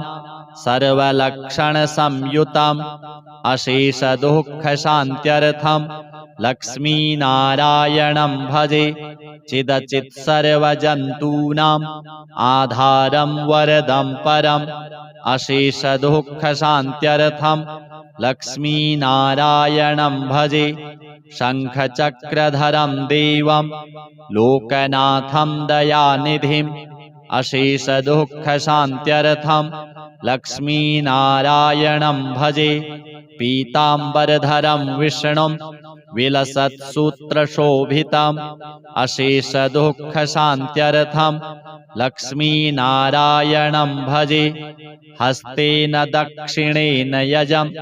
सर्वलक्षणसंयुतम् अशेषदुःखशान्त्यर्थं लक्ष्मीनारायणं भजे। चिदचित् सर्वजन्तूनाम् आधारं वरदं परम् अशेषदुःखशान्त्यर्थं लक्ष्मीनारायणं भजे। शङ्खचक्रधरं देवं लोकनाथं दयानिधिम् अशेषदुःखशान्त्यर्थं लक्ष्मीनारायणं भजे। पीताम्बरधरं विष्णुं विलसत्सूत्रशोभितम् अशेषदुःखशान्त्यर्थं लक्ष्मीनारायणं भजे। हस्तेन दक्षिणेन यजम्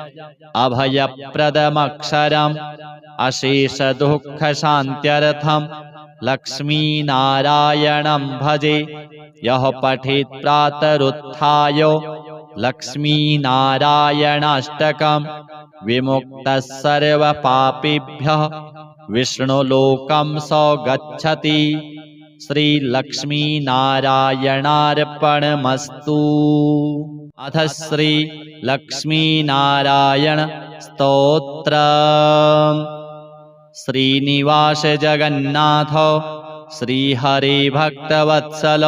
अभयप्रदमक्षरम् अशेषदुःखशान्त्यर्थं लक्ष्मीनारायणं भजे। यः पठेत् प्रातरुत्थाय लक्ष्मीनारायणाष्टकम् विमुक्तः सर्वपापेभ्यः विष्णुलोकं स गच्छति। श्रीलक्ष्मीनारायणार्पणमस्तु। अथ श्रीलक्ष्मीनारायण स्तोत्रम्। श्रीनिवास जगन्नाथ श्रीहरे भक्तवत्सल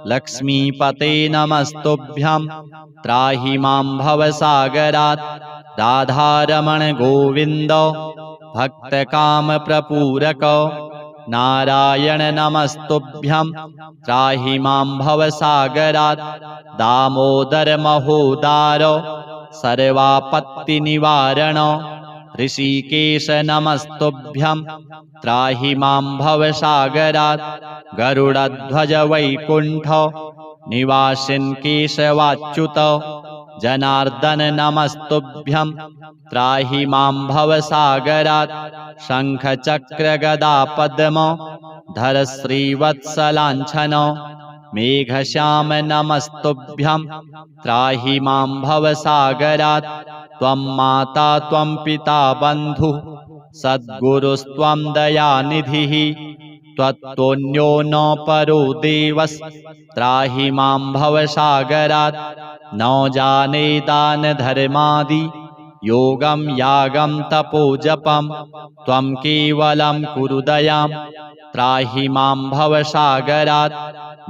लक्ष्मीपते नमस्तुभ्यं त्राहि मां भवसागरात्। राधारमण गोविन्द भक्तकामप्रपूरक नारायण नमस्तुभ्यं त्राहि मां भवसागरात्। दामोदर महोदार सर्वापत्तिनिवारण ऋषिकेश नमस्तुभ्यं त्राहि मां भवसागरात्। गरुडध्वज वैकुण्ठ निवासिन् केशवाच्युत जनार्दन नमस्तुभ्यं त्राहि मां भवसागरात्। शङ्खचक्रगदा पद्म धर श्रीवत्सलाञ्छन मेघश्याम नमस्तुभ्यं त्राहि मां भवसागरात्। त्वं माता त्वं पिता बन्धुः सद्गुरुस्त्वं दयानिधिः त्वत्तोऽन्यो न परो देवस्त्राहि मां भवसागरात्। न जाने दानधर्मादि योगं यागं तपोजपं त्वं केवलं कुरु दयां त्राहि मां भवसागरात्।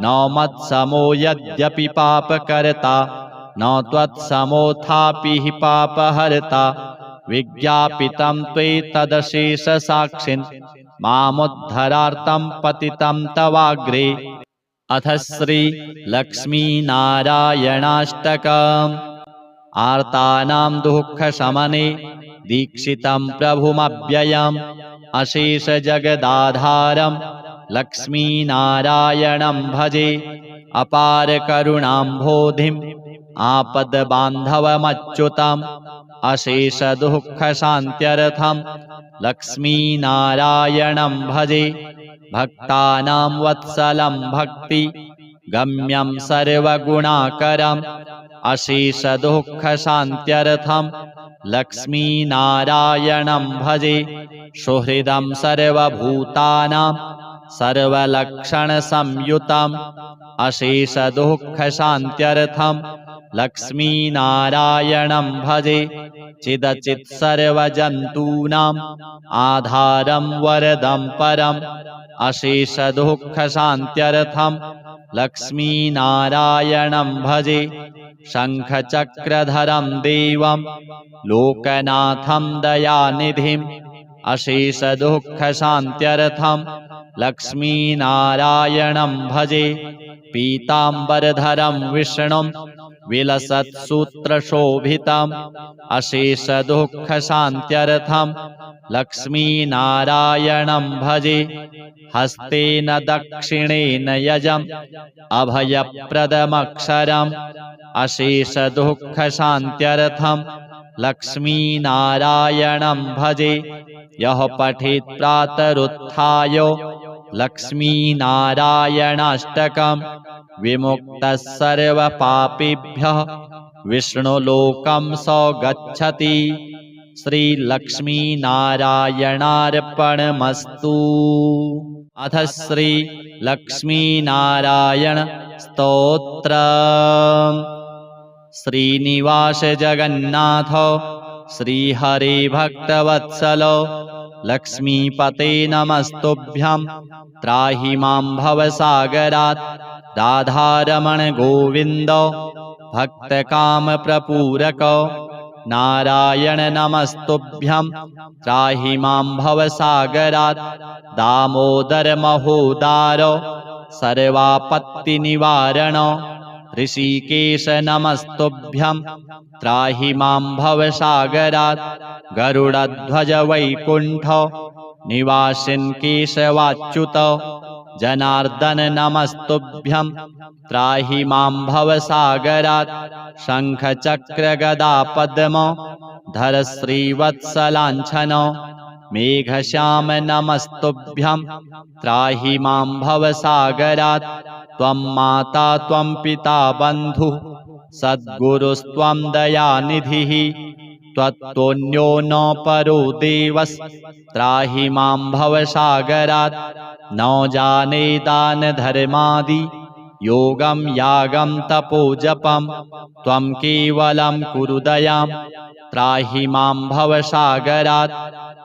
न मत्समो यद्यपि पापकर्ता न त्वत्समोऽथापि हि पापहर्ता। विज्ञापितं त्वेतदशेषसाक्षिन् मामुद्धरार्तं पतितं तवाग्रे। अथ श्रीलक्ष्मीनारायणाष्टकम्। आर्तानां दुःखशमने दीक्षितं प्रभुमव्ययम् अशेषजगदाधारं लक्ष्मीनारायणं भजे। अपारकरुणाम्भोधिम् आपद्बान्धवमच्युतम् अशेषदुःखशान्त्यर्थं लक्ष्मीनारायणं भजे। भक्तानां वत्सलं भक्ति गम्यं सर्वगुणाकरम् अशेषदुःखशान्त्यर्थं लक्ष्मीनारायणं भजे। सुहृदं सर्वभूतानां सर्वलक्षणसंयुतम् अशेषदुःखशान्त्यर्थं लक्ष्मीनारायणं भजे। चिदचित् सर्वजन्तूनाम् आधारं वरदं परम् अशेषदुःखशान्त्यर्थं लक्ष्मीनारायणं भजे। शङ्खचक्रधरं देवं लोकनाथं दयानिधिम् अशेषदुःखशान्त्यर्थं लक्ष्मीनारायणं भजे। पीताम्बरधरं विष्णुं विलसत्सूत्रशोभितम् अशेषदुःखशान्त्यर्थं लक्ष्मीनारायणं भजे। हस्तेन दक्षिणेन यजम् अभयप्रदमक्षरम् अशेषदुःखशान्त्यर्थं लक्ष्मीनारायणं भजे। यः पठेत् प्रातरुत्थाय लक्ष्मीनारायणाष्टकम् विमुक्तः सर्वपापेभ्यः विष्णुलोकं स गच्छति। श्रीलक्ष्मीनारायणार्पणमस्तु। अथ श्रीलक्ष्मीनारायण स्तोत्रम्। श्रीनिवास जगन्नाथ श्रीहरे भक्तवत्सल लक्ष्मीपते नमस्तुभ्यं त्राहि मां भवसागरात्। राधारमण गोविन्द भक्तकामप्रपूरक नारायण नमस्तुभ्यं त्राहि मां भवसागरात्। दामोदर महोदार सर्वापत्तिनिवारण ऋषिकेश नमस्तुभ्यं त्राहि मां भवसागरात् गरुडध्वज वैकुण्ठ निवासिन् केशवाच्युत जनार्दन नमस्तुभ्यं त्राहि मां भवसागरात् शङ्खचक्र पद्म धर श्रीवत्सलाञ्छन मेघश्याम नमस्तुभ्यं त्राहि मां भवसागरात् त्वं माता त्वं पिता बन्धुः सद्गुरुस्त्वं दयानिधिः त्वत्तोऽन्यो न परो देवस्त्राहि मां भवसागरात् न जाने दानधर्मादि योगं यागं तपोजपं त्वं केवलं कुरु दयां त्राहि मां भवसागरात्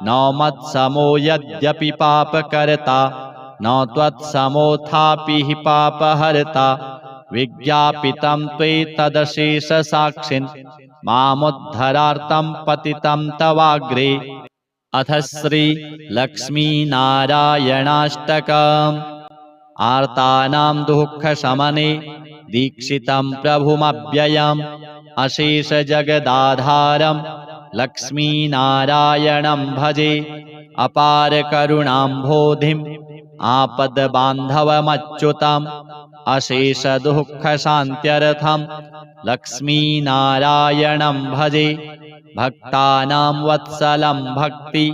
न मत्समो यद्यपि पापकर्ता न त्वत्समोऽथापि पापहर्ता विज्ञापितं त्वेतदशेषसाक्षिन् मामुद्धरार्तं पतितं तवाग्रे। अथ श्री लक्ष्मीनारायणाष्टकम्। आर्तानां दुःखशमने दीक्षितं प्रभुमव्ययम् अशेषजगदाधारं लक्ष्मीनारायणं भजे। अपारकरुणाम्भोधिम् आपद्बान्धवमच्युतम् अशेषदुःखशान्त्यर्थं लक्ष्मीनारायणं भजे। भक्तानां वत्सलं भक्ति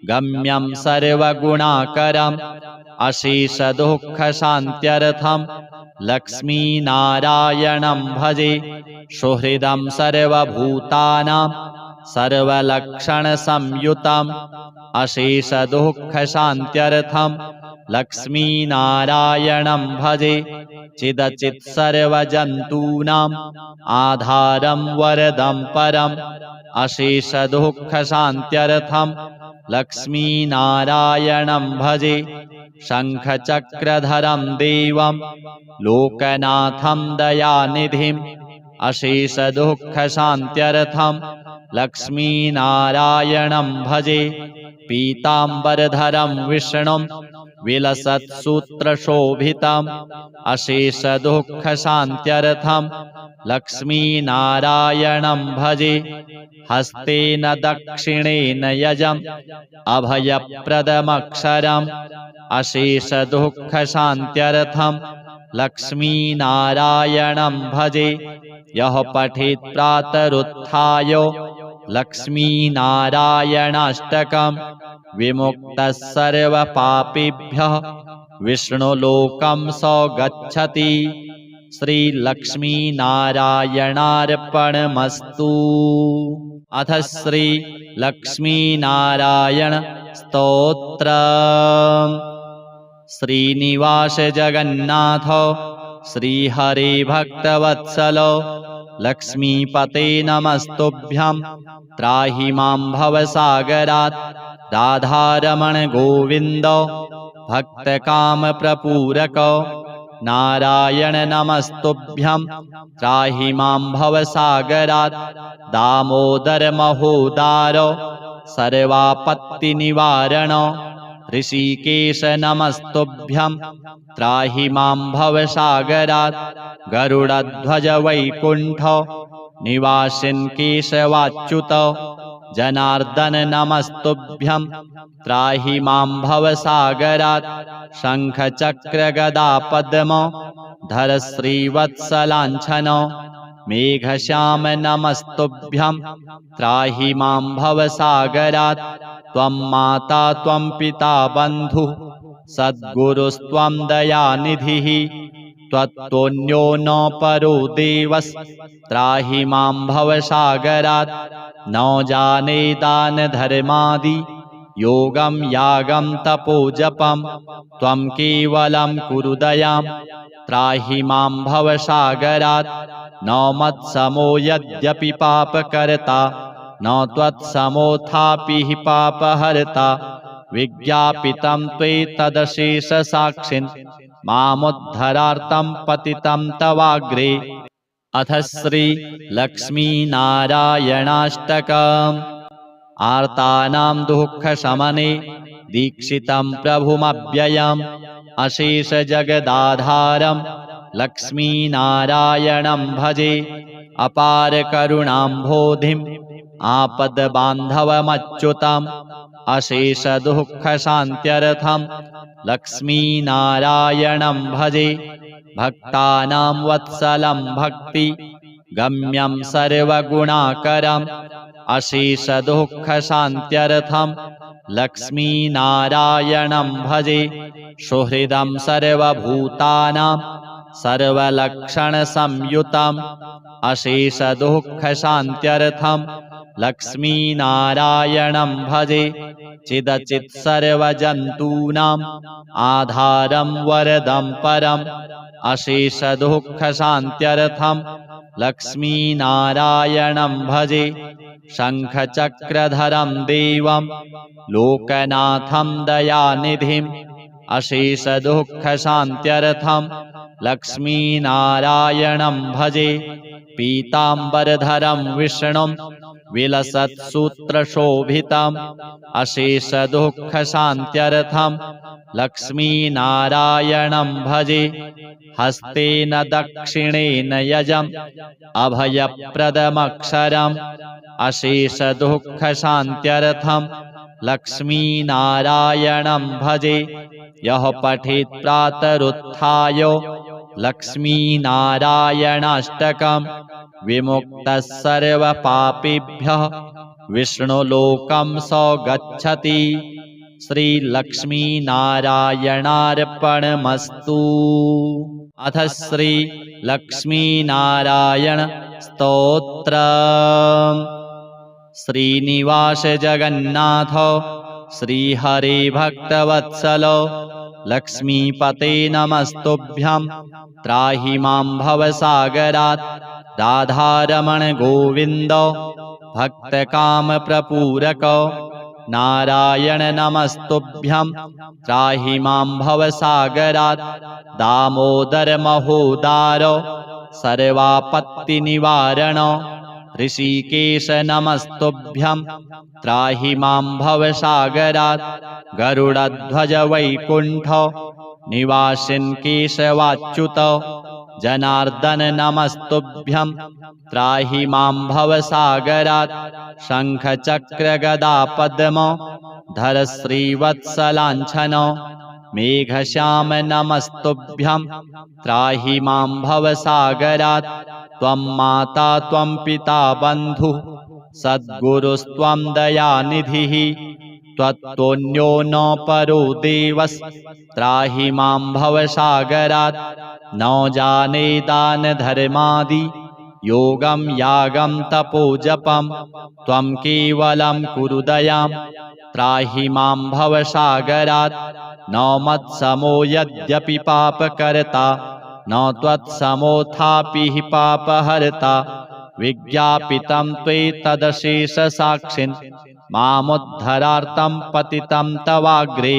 गम्यं सर्वगुणाकरम् अशेषदुःखशान्त्यर्थं लक्ष्मीनारायणं भजे। सुहृदं सर्वभूतानां सर्वलक्षणसंयुतम् अशेषदुःखशान्त्यर्थं लक्ष्मीनारायणं भजे। चिदचित् सर्वजन्तूनाम् आधारं वरदं परम् अशेषदुःखशान्त्यर्थं लक्ष्मीनारायणं भजे। शङ्खचक्रधरं देवं लोकनाथं दयानिधिम् अशेषदुःखशान्त्यर्थं लक्ष्मीनारायणं भजे। पीताम्बरधरं विष्णुं विलसत्सूत्रशोभितम् अशेषदुःखशान्त्यर्थं लक्ष्मीनारायणं भजे। हस्तेन दक्षिणेन यजम् अभयप्रदमक्षरम् अशेषदुःखशान्त्यर्थं लक्ष्मीनारायणं भजे। यः पठेत् प्रातरुत्थाय लक्ष्मीनारायणाष्टकम् विमुक्तः सर्वपापेभ्यः विष्णुलोकं स गच्छति। श्रीलक्ष्मीनारायणार्पणमस्तु। अथ श्री लक्ष्मीनारायण स्तोत्रम्। श्रीनिवास जगन्नाथ श्रीहरे भक्तवत्सल लक्ष्मीपते नमस्तुभ्यं त्राहि मां भवसागरात्। राधारमण गोविन्द भक्तकामप्रपूरक नारायण नमस्तुभ्यं त्राहि मां भवसागरात्। दामोदर महोदार सर्वापत्तिनिवारण ऋषिकेश नमस्तुभ्यं त्राहि मां भवसागरात्। गरुडध्वज वैकुण्ठ निवासिन् केशवाच्युत जनार्दन नमस्तुभ्यं त्राहि मां भवसागरात्। शङ्खचक्र पद्म धर श्रीवत्सलाञ्छन मेघश्याम नमस्तुभ्यं त्राहि मां भवसागरात्। त्वं माता त्वं पिता बन्धुः सद्गुरुस्त्वं दयानिधिः त्वत्तोऽन्यो न परो देवस्त्राहि मां भवसागरात्। न जाने दानधर्मादि योगं यागं तपोजपं त्वं केवलं कुरु दयां त्राहि मां भवसागरात्। न मत्समो यद्यपि पापकर्ता न त्वत्समोऽथापि पापहर्ता विज्ञापितं त्वेतदशेषसाक्षिन् मामुद्धरार्तं पतितं तवाग्रे। अथ श्री लक्ष्मीनारायणाष्टकम्। आर्तानां दुःखशमने दीक्षितं प्रभुमव्ययम् अशेषजगदाधारं लक्ष्मीनारायणं भजे अपारकरुणाम्भोधिम् आपद्बान्धवमच्युतम् अशेषदुःखशान्त्यर्थं लक्ष्मीनारायणं भजे भक्तानां वत्सलं भक्ति गम्यं सर्वगुणाकरम् अशेषदुःखशान्त्यर्थं लक्ष्मीनारायणं भजे सुहृदं सर्वभूतानां सर्वलक्षणसंयुतम् अशेषदुःखशान्त्यर्थं लक्ष्मीनारायणं भजे चिदचित् सर्वजन्तूनाम् आधारं वरदं परम् अशेषदुःखशान्त्यर्थं लक्ष्मीनारायणं भजे शङ्खचक्रधरं देवं लोकनाथं दयानिधिम् अशेषदुःखशान्त्यर्थं लक्ष्मीनारायणं भजे पीताम्बरधरं विष्णुं विलसत्सूत्रशोभितम् अशेषदुःखशान्त्यर्थं लक्ष्मीनारायणं भजे हस्तेन दक्षिणेन यजम् अभयप्रदमक्षरम् अशेषदुःखशान्त्यर्थं लक्ष्मीनारायणं भजे यः पठेत् प्रातरुत्थाय लक्ष्मीनारायणाष्टकम् विमुक्तः सर्वपापेभ्यः विष्णुलोकं स गच्छति श्रीलक्ष्मीनारायणार्पणमस्तु। अथ श्रीलक्ष्मीनारायण स्तोत्रम्। श्रीनिवास जगन्नाथ श्रीहरे भक्तवत्सल लक्ष्मीपते नमस्तुभ्यं त्राहि मां भवसागरात् राधारमण गोविन्द भक्तकामप्रपूरक नारायण नमस्तुभ्यं त्राहि मां भवसागरात् दामोदर महोदार सर्वापत्तिनिवारण ऋषिकेश नमस्तुभ्यं त्राहि मां भवसागरात् गरुडध्वज वैकुण्ठ निवासिन् केशवाच्युत जनार्दन नमस्तुभ्यं त्राहि मां भवसागरात् शङ्खचक्रगदापद्म धर श्रीवत्सलाञ्छन मेघश्याम नमस्तुभ्यं त्राहि मां भवसागरात् त्वं माता त्वं पिता बन्धुः सद्गुरुस्त्वं दयानिधिः त्वत्तोऽन्यो न परो देवस्त्राहि मां भवसागरात् न जाने दानधर्मादि योगं यागं तपोजपं त्वं केवलं कुरु दयां त्राहि मां भवसागरात् न मत्समो यद्यपि पापकर्ता न त्वत्समोऽथापि हि पापहर्ता विज्ञापितं त्वेतदशेषसाक्षिन् मामुद्धरार्तं पतितं तवाग्रे।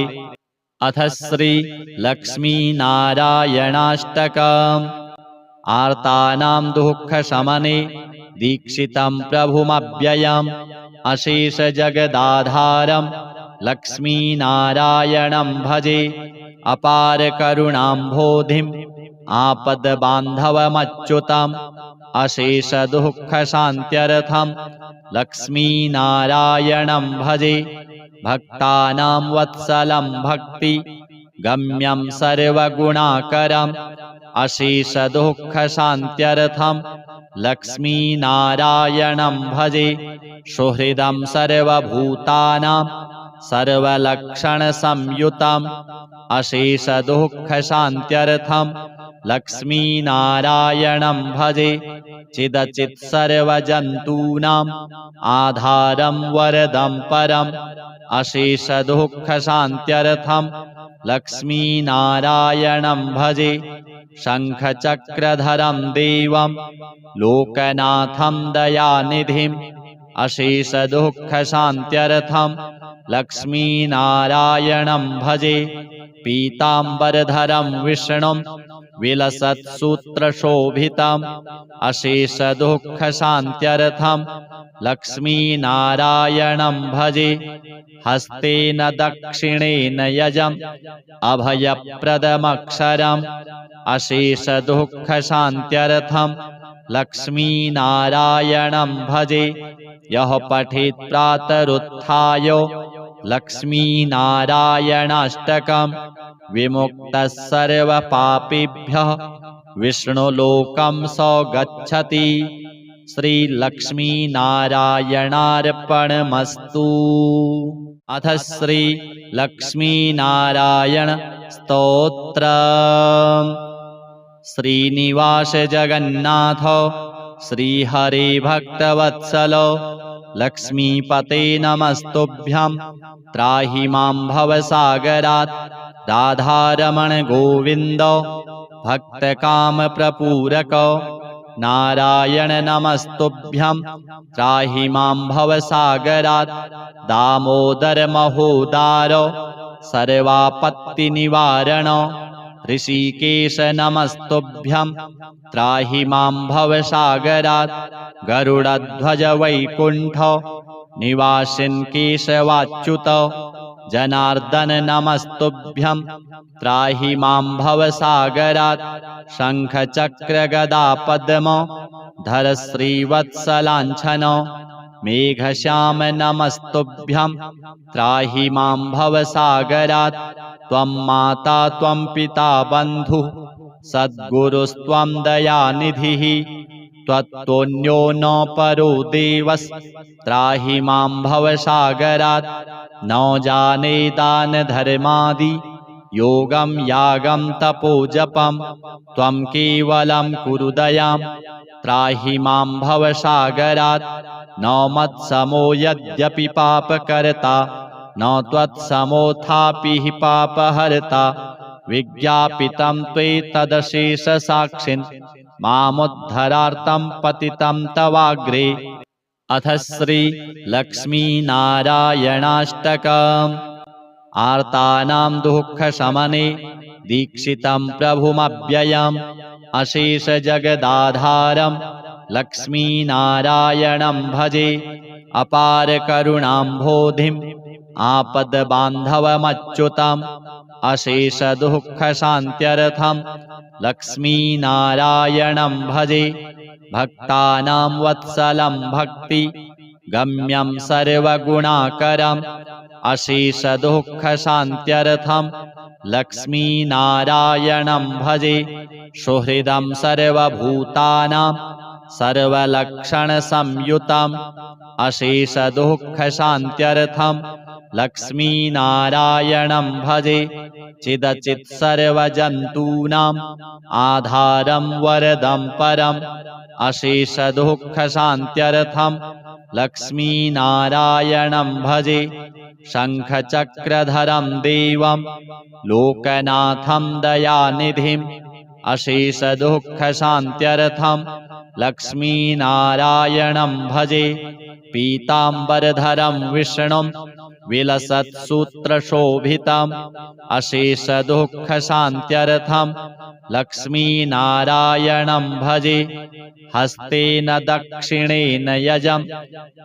अथ श्रीलक्ष्मीनारायणाष्टकम्। आर्तानां दुःखशमने दीक्षितं प्रभुमव्ययम् अशेषजगदाधारं लक्ष्मीनारायणं भजे अपारकरुणाम्भोधिम् आपद्बान्धवमच्युतम् अशेषदुःखशान्त्यर्थं लक्ष्मीनारायणं भजे भक्तानां वत्सलं भक्ति गम्यं सर्वगुणाकरम् अशेषदुःखशान्त्यर्थं लक्ष्मीनारायणं भजे सुहृदं सर्वभूतानां सर्वलक्षणसंयुतम् अशेषदुःखशान्त्यर्थं लक्ष्मीनारायणं भजे चिदचित् सर्वजन्तूनाम् आधारं वरदं परम् अशेषदुःखशान्त्यर्थं लक्ष्मीनारायणं भजे शङ्खचक्रधरं देवं लोकनाथं दयानिधिम् अशेषदुःखशान्त्यर्थं लक्ष्मीनारायणं भजे पीताम्बरधरं विष्णुं विलसत्सूत्रशोभितम् अशेषदुःखशान्त्यर्थम् लक्ष्मीनारायणं भजे। हस्तेन दक्षिणेन यजम् अभयप्रदमक्षरम् अशेषदुःखशान्त्यर्थम् लक्ष्मीनारायणं भजे। यः पठेत् प्रातरुत्थाय लक्ष्मीनारायणाष्टकम् विमुक्तः सर्वपापेभ्यः विष्णुलोकं स गच्छति। श्रीलक्ष्मीनारायणार्पणमस्तु। अथ श्रीलक्ष्मीनारायण स्तोत्रम्। श्रीनिवास जगन्नाथ श्रीहरे भक्तवत्सल लक्ष्मीपते नमस्तुभ्यं त्राहि मां भवसागरात्। राधारमण गोविन्द भक्तकामप्रपूरक नारायण नमस्तुभ्यं त्राहि मां भवसागरात्। दामोदर महोदार सर्वापत्तिनिवारण ऋषिकेश नमस्तुभ्यं त्राहि मां भवसागरात्। गरुडध्वज वैकुण्ठ निवासिन् केशवाच्युत जनार्दन नमस्तुभ्यं त्राहि मां भवसागरात्। शङ्खचक्रगदा पद्म धर श्रीवत्सलाञ्छन मेघश्याम नमस्तुभ्यं त्राहि मां भवसागरात्। त्वं माता त्वं पिता बन्धुः सद्गुरुस्त्वं दयानिधिः त्वत्तोऽन्यो न परो देवस्त्राहि मां भवसागरात्। न जाने दानधर्मादि योगं यागं तपोजपं त्वं केवलं कुरु दयां त्राहि मां भवसागरात्। न मत्समो यद्यपि पापकर्ता न त्वत्समोऽथापि हि पापहर्ता। विज्ञापितं त्वेतदशेषसाक्षिन् मामुद्धरार्तं पतितं तवाग्रे। अथ श्रीलक्ष्मीनारायणाष्टकम्। आर्तानां दुःखशमने दीक्षितं प्रभुमव्ययम् अशेषजगदाधारं लक्ष्मीनारायणं भजे। अपारकरुणाम्भोधिम् आपद्बान्धवमच्युतम् अशेषदुःखशान्त्यर्थं लक्ष्मीनारायणं भजे। भक्तानां वत्सलं भक्ति गम्यं सर्वगुणाकरम् अशेषदुःखशान्त्यर्थं लक्ष्मीनारायणं भजे। सुहृदं सर्वभूतानां सर्वलक्षणसंयुतम् अशेषदुःखशान्त्यर्थं लक्ष्मीनारायणं भजे। चिदचित् सर्वजन्तूनाम् आधारं वरदं परम् अशेषदुःखशान्त्यर्थं लक्ष्मीनारायणं भजे। शङ्खचक्रधरं देवं लोकनाथं दयानिधिम् अशेषदुःखशान्त्यर्थं लक्ष्मीनारायणं भजे। पीताम्बरधरं विष्णुं विलसत्सूत्रशोभितम् अशेषदुःखशान्त्यर्थं लक्ष्मीनारायणं भजे। हस्तेन दक्षिणेन यजम्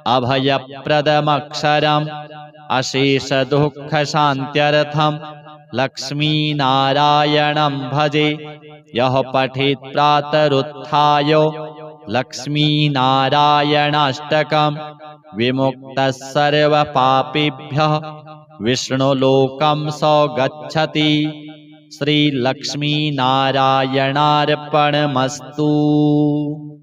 अभयप्रदमक्षरम् अशेषदुःखशान्त्यर्थं लक्ष्मीनारायणं भजे। यः पठेत् प्रातरुत्थाय लक्ष्मीनारायणाष्टकम् विमुक्तः सर्वपापेभ्यः विष्णुलोकं स गच्छति। श्रीलक्ष्मीनारायणार्पणमस्तु।